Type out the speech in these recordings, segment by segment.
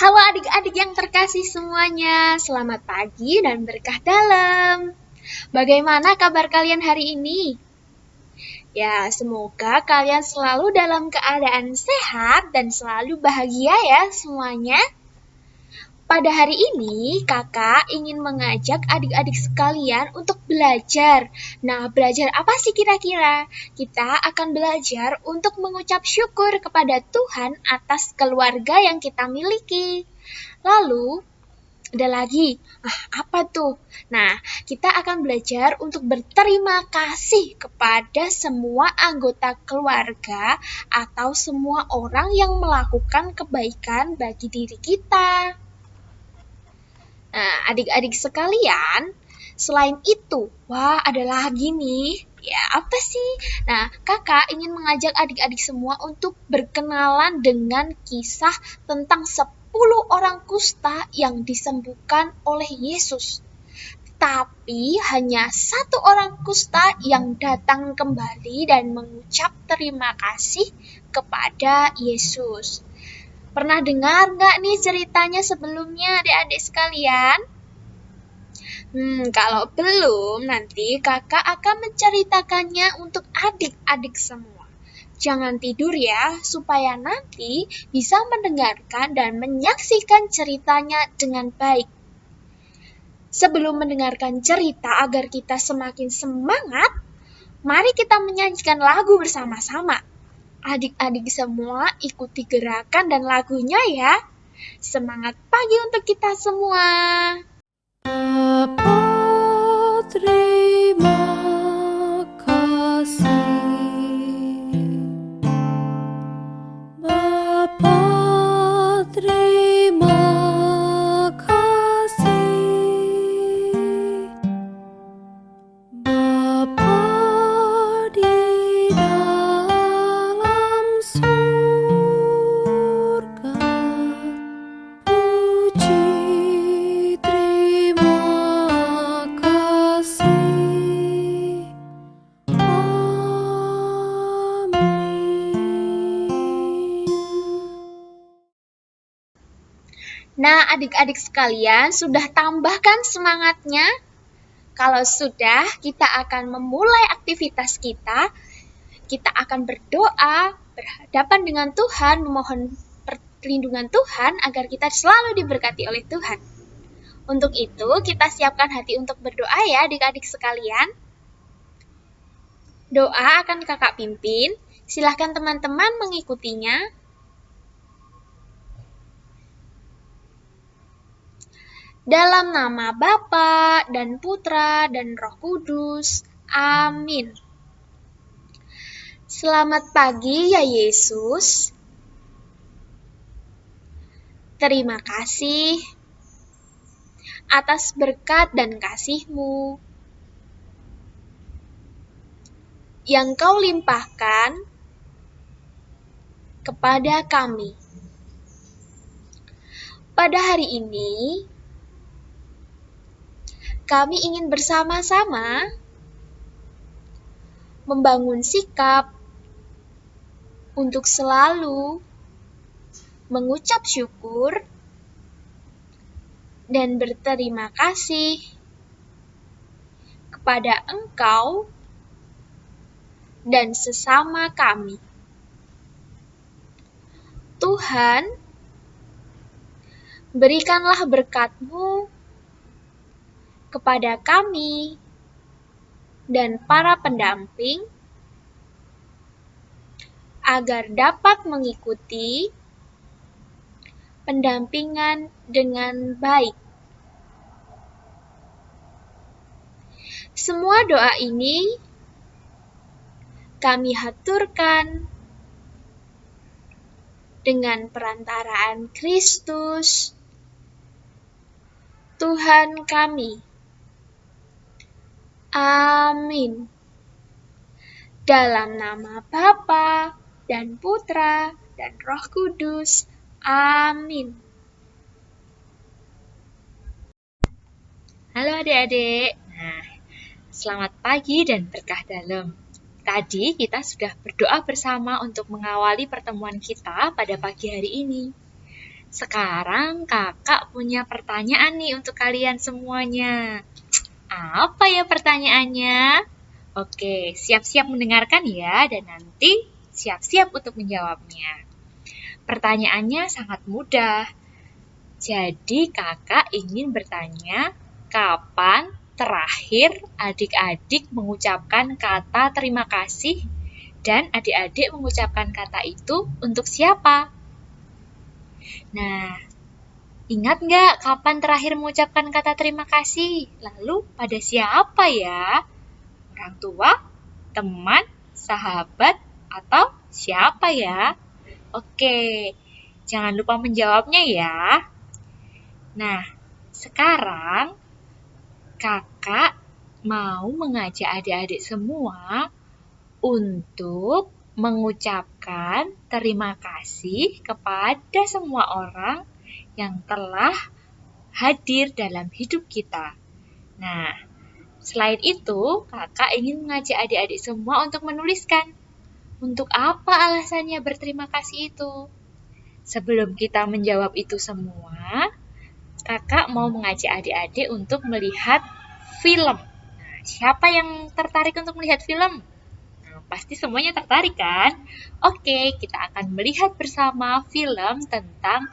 Halo adik-adik yang terkasih semuanya, selamat pagi dan berkah dalam. Bagaimana kabar kalian hari ini? Ya, semoga kalian selalu dalam keadaan sehat dan selalu bahagia ya semuanya. Pada hari ini, kakak ingin mengajak adik-adik sekalian untuk belajar. Nah, belajar apa sih kira-kira? Kita akan belajar untuk mengucap syukur kepada Tuhan atas keluarga yang kita miliki. Lalu, ada lagi, apa tuh? Nah, kita akan belajar untuk berterima kasih kepada semua anggota keluarga atau semua orang yang melakukan kebaikan bagi diri kita. Nah, adik-adik sekalian, selain itu, ada lagi nih. Ya, apa sih? Nah, kakak ingin mengajak adik-adik semua untuk berkenalan dengan kisah tentang 10 orang kusta yang disembuhkan oleh Yesus. Tapi hanya satu orang kusta yang datang kembali dan mengucap terima kasih kepada Yesus. Pernah dengar nggak nih ceritanya sebelumnya adik-adik sekalian? Kalau belum, nanti kakak akan menceritakannya untuk adik-adik semua. Jangan tidur ya, supaya nanti bisa mendengarkan dan menyaksikan ceritanya dengan baik. Sebelum mendengarkan cerita agar kita semakin semangat, mari kita menyanyikan lagu bersama-sama. Adik-adik semua ikuti gerakan dan lagunya ya. Semangat pagi untuk kita semua. Bapa, terima kasih. Bapa, terima kasih. Bapa di dalam surga, puji terima kasih. Nah, adik-adik sekalian, sudah tambahkan semangatnya? Kalau sudah, kita akan memulai aktivitas kita. Kita akan berdoa, berhadapan dengan Tuhan, memohon perlindungan Tuhan agar kita selalu diberkati oleh Tuhan. Untuk itu, kita siapkan hati untuk berdoa ya adik-adik sekalian. Doa akan kakak pimpin, silahkan teman-teman mengikutinya. Dalam nama Bapa dan Putra dan Roh Kudus. Amin. Selamat pagi ya Yesus. Terima kasih atas berkat dan kasih-Mu yang Kau limpahkan kepada kami. Pada hari ini, kami ingin bersama-sama membangun sikap untuk selalu mengucap syukur dan berterima kasih kepada Engkau dan sesama kami. Tuhan, berikanlah berkat-Mu kepada kami dan para pendamping agar dapat mengikuti pendampingan dengan baik. Semua doa ini kami haturkan dengan perantaraan Kristus, Tuhan kami. Amin. Dalam nama Bapa dan Putra dan Roh Kudus. Amin. Halo adik-adik. Nah, selamat pagi dan berkah dalam. Tadi kita sudah berdoa bersama untuk mengawali pertemuan kita pada pagi hari ini. Sekarang kakak punya pertanyaan nih untuk kalian semuanya. Apa ya pertanyaannya? Oke, siap-siap mendengarkan ya, dan nanti siap-siap untuk menjawabnya. Pertanyaannya sangat mudah. Jadi kakak ingin bertanya, kapan terakhir adik-adik mengucapkan kata terima kasih dan adik-adik mengucapkan kata itu untuk siapa? Nah, ingat nggak kapan terakhir mengucapkan kata terima kasih? Lalu pada siapa ya? Orang tua, teman, sahabat, atau siapa ya? Oke, jangan lupa menjawabnya ya. Nah, sekarang kakak mau mengajak adik-adik semua untuk mengucapkan terima kasih kepada semua orang yang telah hadir dalam hidup kita. Nah, selain itu, kakak ingin mengajak adik-adik semua untuk menuliskan untuk apa alasannya berterima kasih itu. Sebelum kita menjawab itu semua, kakak mau mengajak adik-adik untuk melihat film. Nah, siapa yang tertarik untuk melihat film? Nah, pasti semuanya tertarik kan? Oke, kita akan melihat bersama film tentang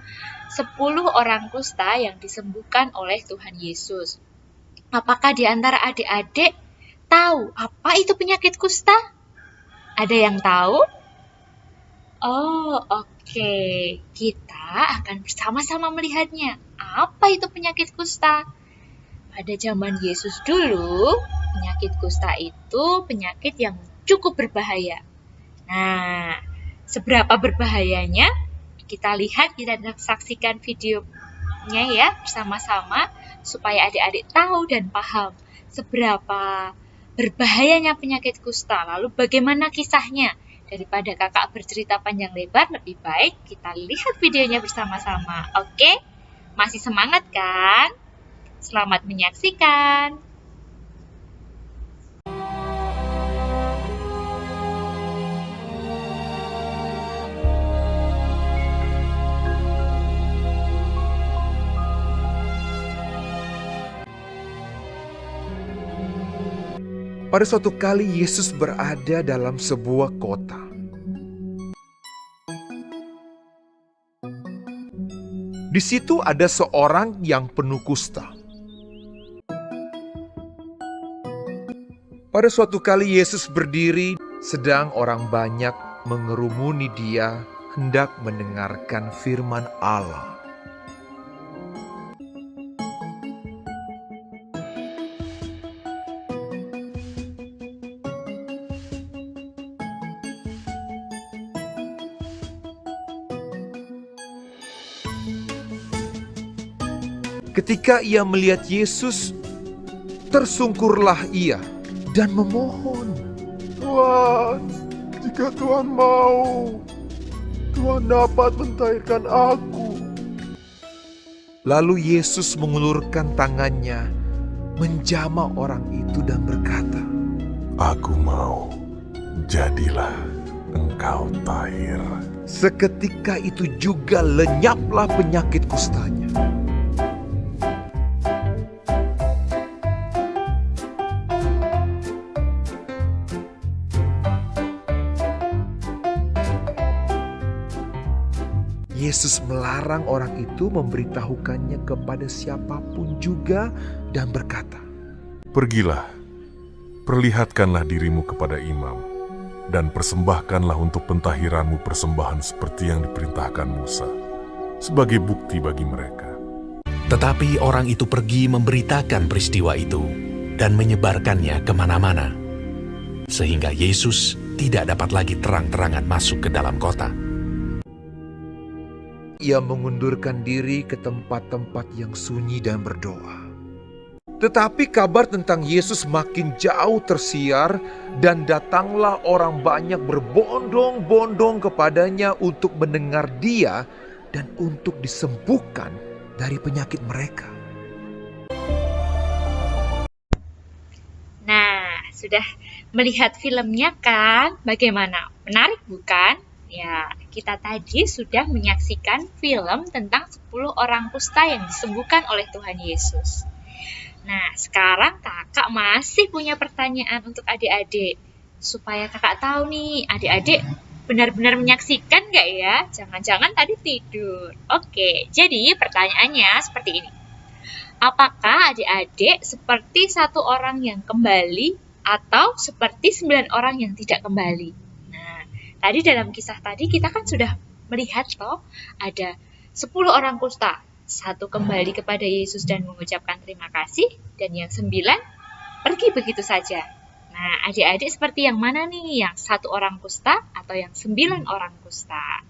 10 orang kusta yang disembuhkan oleh Tuhan Yesus. Apakah di antara adik-adik tahu apa itu penyakit kusta? Ada yang tahu? Oh, oke. Kita akan bersama-sama melihatnya. Apa itu penyakit kusta? Pada zaman Yesus dulu, penyakit kusta itu penyakit yang cukup berbahaya. Nah, seberapa berbahayanya? Kita lihat, kita saksikan videonya ya bersama-sama supaya adik-adik tahu dan paham seberapa berbahayanya penyakit kusta. Lalu bagaimana kisahnya? Daripada kakak bercerita panjang lebar, lebih baik kita lihat videonya bersama-sama. Oke? Masih semangat kan? Selamat menyaksikan. Pada suatu kali Yesus berada dalam sebuah kota. Di situ ada seorang yang penuh kusta. Pada suatu kali Yesus berdiri, sedang orang banyak mengerumuni dia hendak mendengarkan firman Allah. Ketika ia melihat Yesus, tersungkurlah ia dan memohon, Tuhan, jika Tuhan mau, Tuhan dapat mentahirkan aku. Lalu Yesus mengulurkan tangannya, menjamah orang itu dan berkata, Aku mau, jadilah engkau tahir. seketika itu juga lenyaplah penyakit kustanya. Yesus melarang orang itu memberitahukannya kepada siapapun juga dan berkata, Pergilah, perlihatkanlah dirimu kepada imam, dan persembahkanlah untuk pentahiranmu persembahan seperti yang diperintahkan Musa, sebagai bukti bagi mereka. Tetapi orang itu pergi memberitakan peristiwa itu dan menyebarkannya kemana-mana, sehingga Yesus tidak dapat lagi terang-terangan masuk ke dalam kota. Ia mengundurkan diri ke tempat-tempat yang sunyi dan berdoa. Tetapi kabar tentang Yesus makin jauh tersiar, dan datanglah orang banyak berbondong-bondong kepadanya untuk mendengar dia dan untuk disembuhkan dari penyakit mereka. Nah, sudah melihat filmnya kan? Bagaimana? Menarik bukan? Ya, kita tadi sudah menyaksikan film tentang 10 orang kusta yang disembuhkan oleh Tuhan Yesus. Nah, sekarang kakak masih punya pertanyaan untuk adik-adik. Supaya kakak tahu nih, adik-adik benar-benar menyaksikan nggak ya? Jangan-jangan tadi tidur. Oke, jadi pertanyaannya seperti ini. Apakah adik-adik seperti 1 orang yang kembali atau seperti 9 orang yang tidak kembali? Nah, tadi dalam kisah tadi kita kan sudah melihat toh ada 10 orang kusta. 1 kembali kepada Yesus dan mengucapkan terima kasih, dan yang 9 pergi begitu saja. Nah, adik-adik seperti yang mana nih? Yang 1 orang kusta atau yang 9 orang kusta?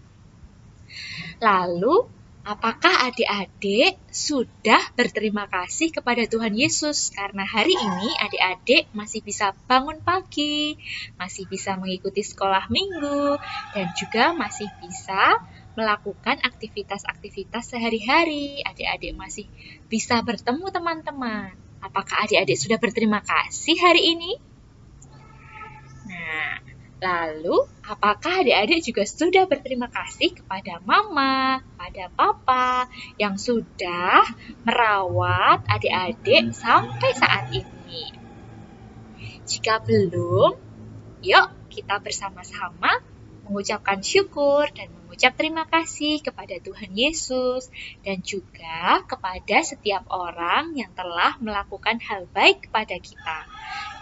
Lalu, apakah adik-adik sudah berterima kasih kepada Tuhan Yesus? Karena hari ini adik-adik masih bisa bangun pagi, masih bisa mengikuti sekolah minggu, dan juga masih bisa melakukan aktivitas-aktivitas sehari-hari. Adik-adik masih bisa bertemu teman-teman. Apakah adik-adik sudah berterima kasih hari ini? Nah, lalu apakah adik-adik juga sudah berterima kasih kepada mama, kepada papa yang sudah merawat adik-adik sampai saat ini? Jika belum, yuk kita bersama-sama mengucapkan syukur dan mengucap terima kasih kepada Tuhan Yesus dan juga kepada setiap orang yang telah melakukan hal baik kepada kita.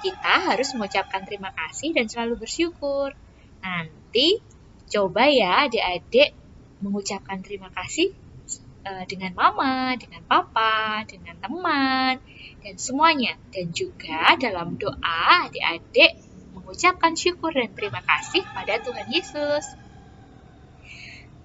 Kita harus mengucapkan terima kasih dan selalu bersyukur. Nanti coba ya adik-adik mengucapkan terima kasih dengan mama, dengan papa, dengan teman, dan semuanya. Dan juga dalam doa adik-adik mengucapkan syukur dan terima kasih pada Tuhan Yesus.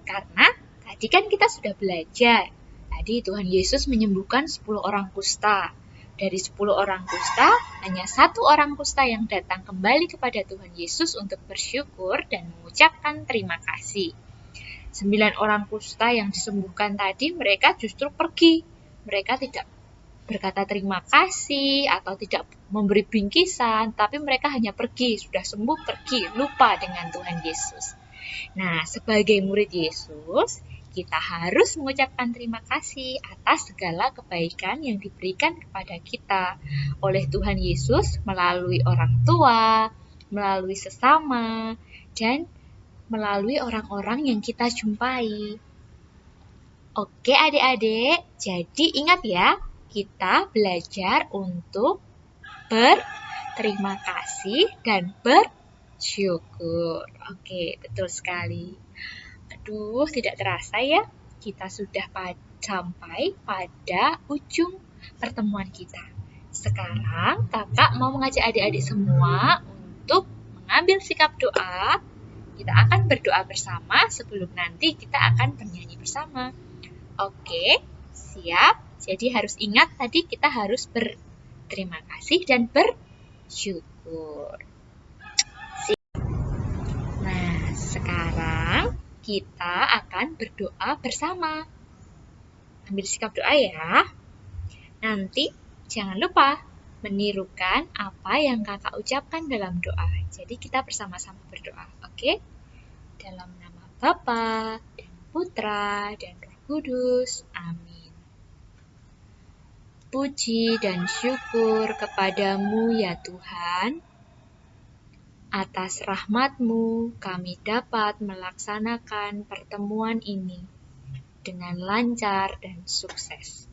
Karena tadi kan kita sudah belajar. Tadi Tuhan Yesus menyembuhkan 10 orang kusta. Dari 10 orang kusta, hanya 1 orang kusta yang datang kembali kepada Tuhan Yesus untuk bersyukur dan mengucapkan terima kasih. 9 orang kusta yang disembuhkan tadi, mereka justru pergi. Mereka tidak berkata terima kasih atau tidak memberi bingkisan, tapi mereka hanya pergi, sudah sembuh pergi, lupa dengan Tuhan Yesus. Nah, sebagai murid Yesus, kita harus mengucapkan terima kasih atas segala kebaikan yang diberikan kepada kita oleh Tuhan Yesus melalui orang tua, melalui sesama, dan melalui orang-orang yang kita jumpai. Oke adik-adik, jadi ingat ya, kita belajar untuk berterima kasih dan bersyukur. Oke, betul sekali. Aduh, tidak terasa ya, kita sudah sampai pada ujung pertemuan kita. Sekarang kakak mau mengajak adik-adik semua untuk mengambil sikap doa. Kita akan berdoa bersama sebelum nanti kita akan bernyanyi bersama. Oke, siap. Jadi harus ingat tadi kita harus berterima kasih dan bersyukur. Nah, sekarang kita akan berdoa bersama. Ambil sikap doa ya. Nanti jangan lupa menirukan apa yang kakak ucapkan dalam doa. Jadi kita bersama-sama berdoa, oke? Dalam nama Bapa dan Putra dan Roh Kudus. Amin. Puji dan syukur kepadamu ya Tuhan. Atas rahmat-Mu kami dapat melaksanakan pertemuan ini dengan lancar dan sukses.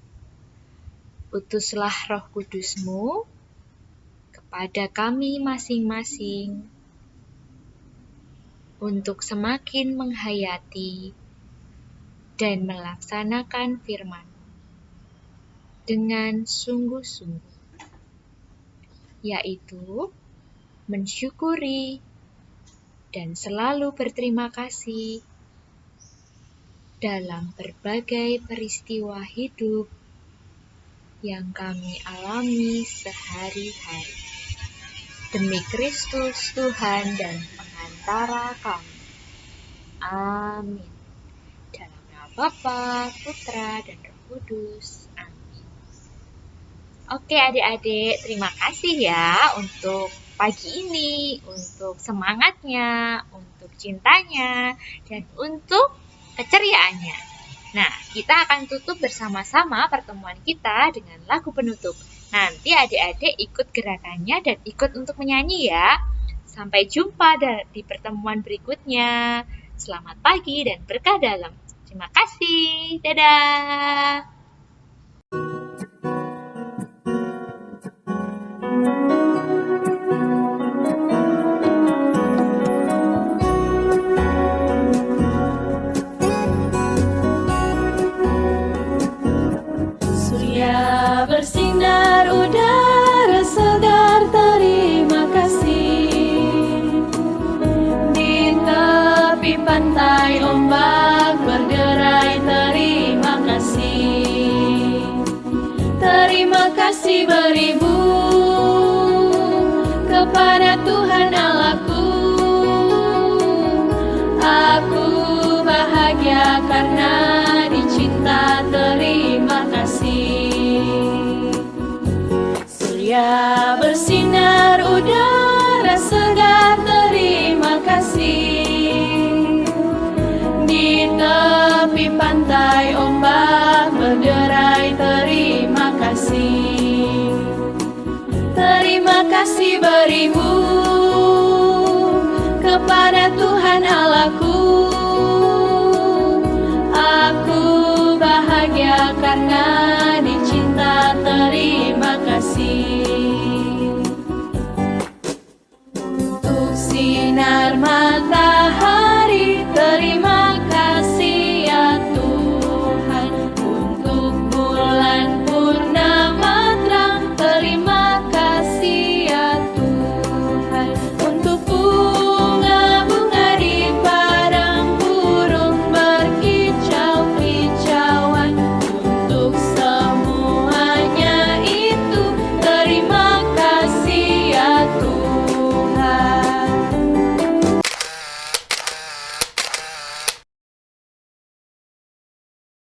Utuslah Roh Kudus-Mu kepada kami masing-masing untuk semakin menghayati dan melaksanakan firman dengan sungguh-sungguh, yaitu mensyukuri dan selalu berterima kasih dalam berbagai peristiwa hidup yang kami alami sehari-hari. Demi Kristus Tuhan dan pengantara kami. Amin. Dalam nama Bapa, Putra, dan Roh Kudus. Amin. Oke adik-adik, terima kasih ya untuk pagi ini, untuk semangatnya, untuk cintanya, dan untuk keceriaannya. Nah, kita akan tutup bersama-sama pertemuan kita dengan lagu penutup. Nanti adik-adik ikut gerakannya dan ikut untuk menyanyi ya. Sampai jumpa di pertemuan berikutnya. Selamat pagi dan berkah dalam. Terima kasih. Dadah. Surya bersinar, udara segar, terima kasih. Di tepi pantai ombak berderai, terima kasih. Terima kasih beribu kepada Tuhan Allahku. Aku bahagia karena dicinta, terima kasih. Surya bersinar, udara segar, terima kasih. Di tepi pantai ombak berderai, terima kasih. Terima kasih beribu kepada Tuhan